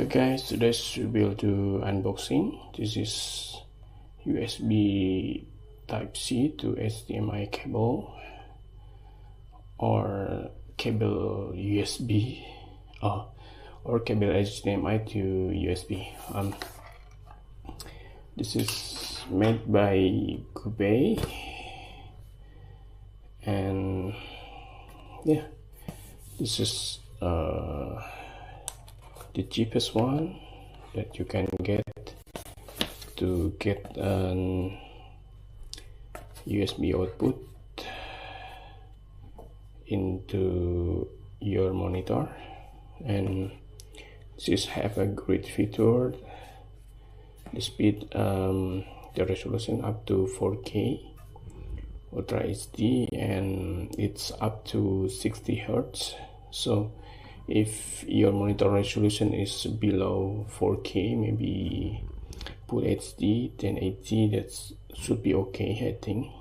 Hi guys, today we will do unboxing. This is USB Type-C to HDMI cable or cable USB or cable HDMI to USB. This is made by Gubei, and yeah, this is the cheapest one that you can get to get an USB output into your monitor. And this have a great feature: the speed, the resolution up to 4K Ultra HD, and it's up to 60 Hz. So if your monitor resolution is below 4K, maybe Full HD 1080, that should be okay, I think.